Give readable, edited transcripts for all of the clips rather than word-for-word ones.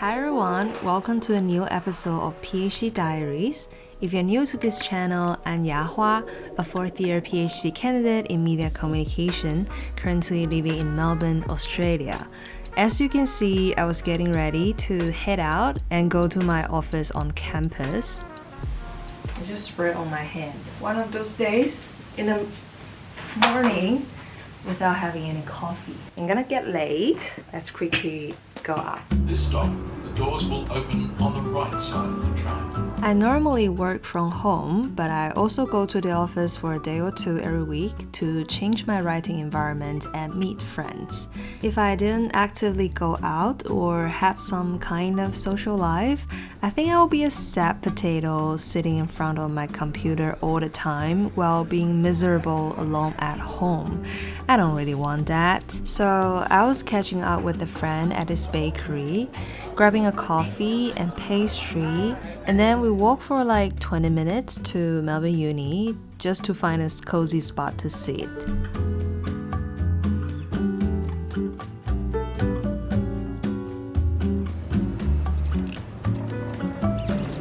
Hi everyone, welcome to a new episode of PhD Diaries. If you're new to this channel, I'm Yahua, a fourth-year PhD candidate in media communication, currently living in Melbourne, Australia. As you can see, I was getting ready to head out and go to my office on campus. I just spread on my hand. One of those days in the morning without having any coffee. I'm gonna get late. Let's quickly go out. This stop, the doors will open on the right side of the tram. I normally work from home, but I also go to the office for a day or two every week to change my writing environment and meet friends. If I didn't actively go out or have some kind of social life, I think I will be a sad potato sitting in front of my computer all the time while being miserable alone at home. I don't really want that. So I was catching up with a friend at this bakery, grabbing a coffee and pastry, and then we walked for like 20 minutes to Melbourne Uni just to find a cozy spot to sit.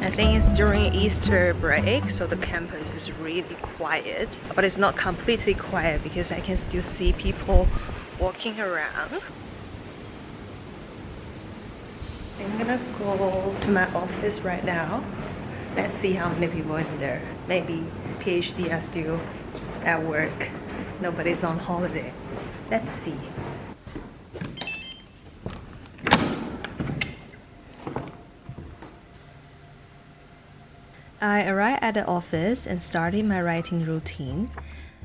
I think it's during Easter break, so the campus is really quiet, but it's not completely quiet because I can still see people walking around. I'm gonna go to my office right now. Let's see how many people are in there. Maybe PhD are still at work. Nobody's on holiday. Let's see. I arrived at the office and started my writing routine.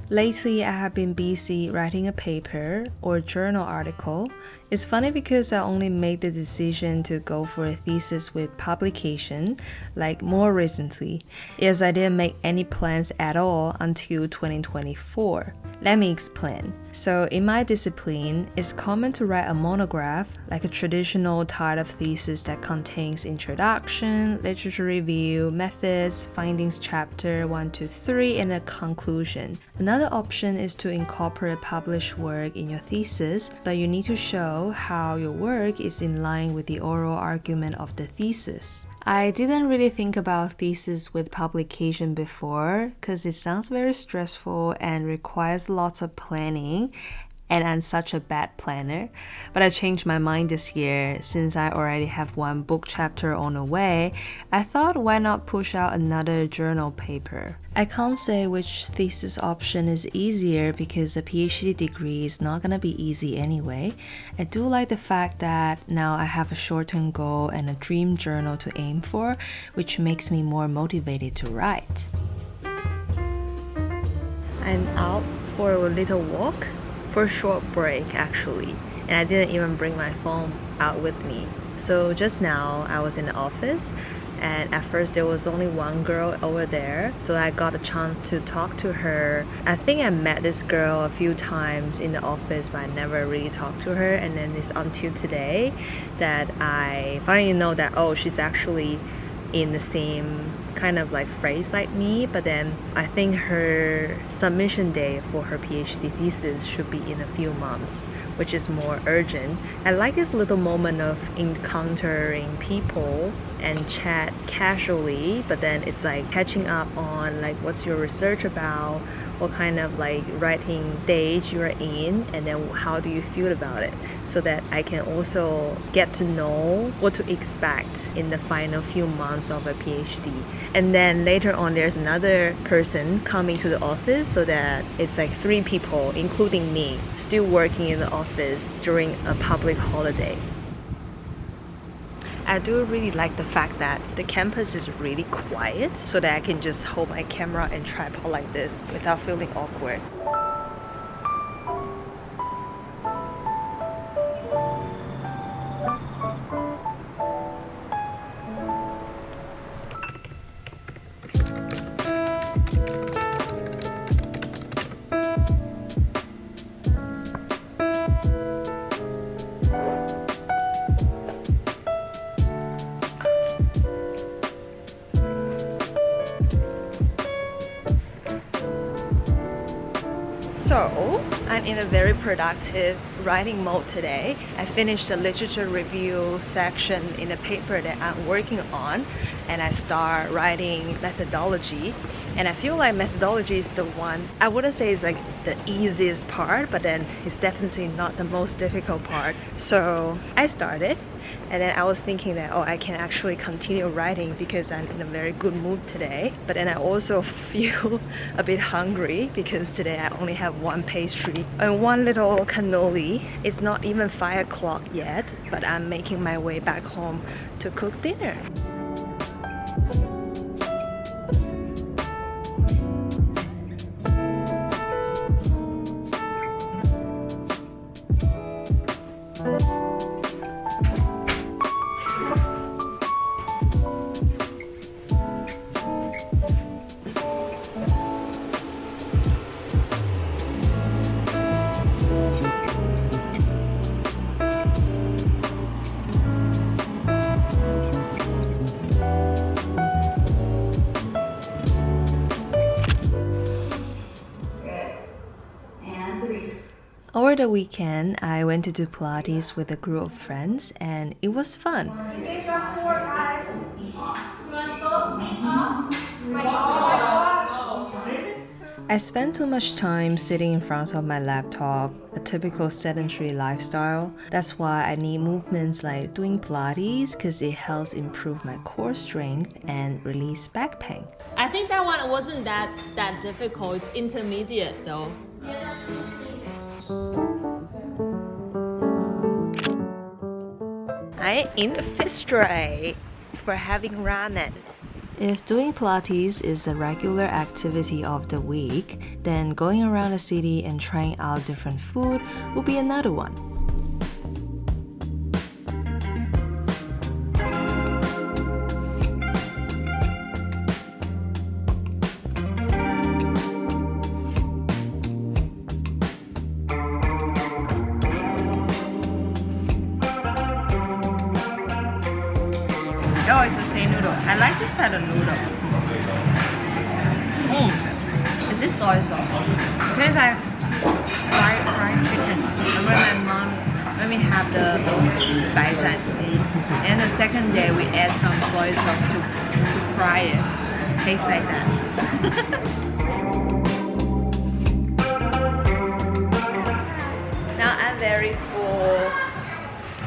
Lately, I have been busy writing a paper or journal article. It's funny because I only made the decision to go for a thesis with publication, like more recently. Yes, I didn't make any plans at all until 2024. Let me explain. So in my discipline, it's common to write a monograph, like a traditional type of thesis that contains introduction, literature review, methods, findings chapter 1 to 3, and a conclusion. Another option is to incorporate published work in your thesis, but you need to show how your work is in line with the oral argument of the thesis. I didn't really think about thesis with publication before because it sounds very stressful and requires lots of planning, and I'm such a bad planner. But I changed my mind this year since I already have one book chapter on the way. I thought, why not push out another journal paper? I can't say which thesis option is easier because a PhD degree is not gonna be easy anyway. I do like the fact that now I have a short-term goal and a dream journal to aim for, which makes me more motivated to write. I'm out for a little walk. For a short break actually, and I didn't even bring my phone out with me. So just now I was in the office, and at first there was only one girl over there, so I got a chance to talk to her. I think I met this girl a few times in the office, but I never really talked to her, and then it's until today that I finally know that, oh, she's actually in the same kind of like phrase like me, but then I think her submission day for her PhD thesis should be in a few months, which is more urgent. I like this little moment of encountering people and chat casually, but then it's like catching up on like what's your research about, what kind of like writing stage you're in, and then how do you feel about it, so that I can also get to know what to expect in the final few months of a PhD. And then later on there's another person coming to the office, so that it's like 3 people, including me, still working in the office during a public holiday. I do really like the fact that the campus is really quiet, so that I can just hold my camera and tripod like this without feeling awkward. So I'm in a very productive writing mode today. I finished the literature review section in the paper that I'm working on, and I start writing methodology. And I feel like methodology is the one, I wouldn't say it's like the easiest part, but then it's definitely not the most difficult part. So I started, and then I was thinking that, I can actually continue writing because I'm in a very good mood today. But then I also feel a bit hungry because today I only have one pastry and one little cannoli. It's not even 5 o'clock yet, but I'm making my way back home to cook dinner. Over the weekend, I went to do Pilates with a group of friends, and it was fun. I spent too much time sitting in front of my laptop, a typical sedentary lifestyle. That's why I need movements like doing Pilates because it helps improve my core strength and release back pain. I think that one wasn't that difficult. It's intermediate though. I'm in Fitzroy for having ramen. If doing Pilates is a regular activity of the week, then going around the city and trying out different food will be another one. Oh, it's the same noodle. I like this type of noodle. Is this soy sauce? It tastes like fried chicken. Remember my mom, when we have those baijianji, and the second day we add some soy sauce to fry it. It tastes like that. Now I'm very full.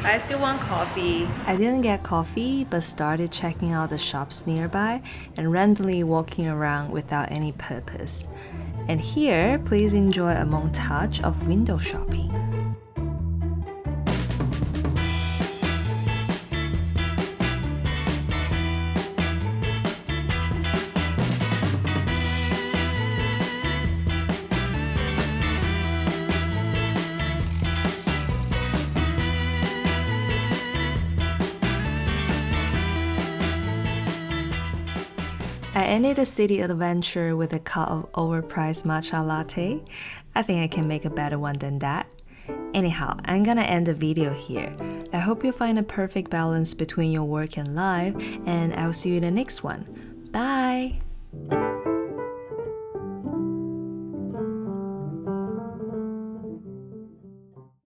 I still want coffee. I didn't get coffee, but started checking out the shops nearby and randomly walking around without any purpose. And here, please enjoy a montage of window shopping. I ended the city adventure with a cup of overpriced matcha latte. I think I can make a better one than that. Anyhow, I'm gonna end the video here. I hope you find a perfect balance between your work and life, and I'll see you in the next one. Bye!